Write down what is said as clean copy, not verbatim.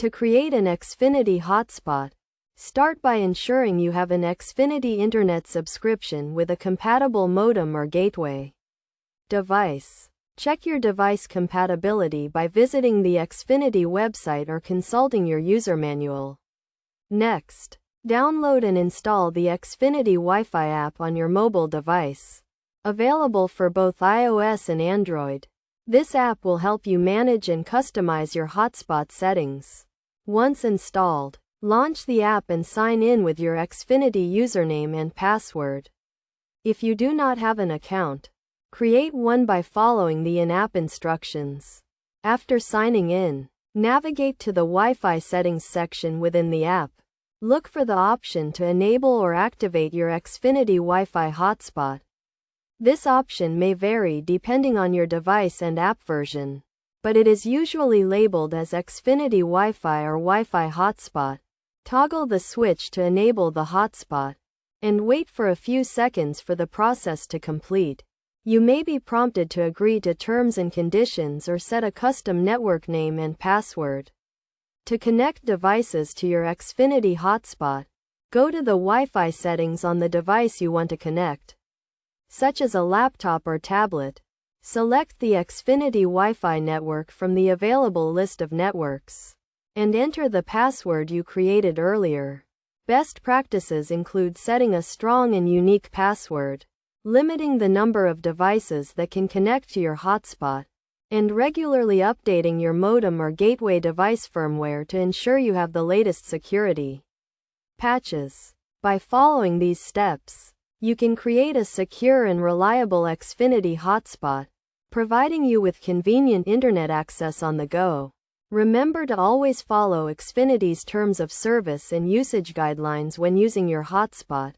To create an Xfinity hotspot, start by ensuring you have an Xfinity Internet subscription with a compatible modem or gateway. Device. Check your device compatibility by visiting the Xfinity website or consulting your user manual. Next, download and install the Xfinity Wi-Fi app on your mobile device. Available for both iOS and Android, this app will help you manage and customize your hotspot settings. Once installed, launch the app and sign in with your Xfinity username and password. If you do not have an account, create one by following the in-app instructions. After signing in, navigate to the Wi-Fi settings section within the app. Look for the option to enable or activate your Xfinity Wi-Fi hotspot. This option may vary depending on your device and app version, but it is usually labeled as Xfinity Wi-Fi or Wi-Fi hotspot. Toggle the switch to enable the hotspot, and wait for a few seconds for the process to complete. You may be prompted to agree to terms and conditions or set a custom network name and password. To connect devices to your Xfinity hotspot, go to the Wi-Fi settings on the device you want to connect, such as a laptop or tablet. Select the Xfinity Wi-Fi network from the available list of networks, and enter the password you created earlier. Best practices include setting a strong and unique password, limiting the number of devices that can connect to your hotspot, and regularly updating your modem or gateway device firmware to ensure you have the latest security patches. By following these steps, you can create a secure and reliable Xfinity hotspot, providing you with convenient internet access on the go. Remember to always follow Xfinity's terms of service and usage guidelines when using your hotspot.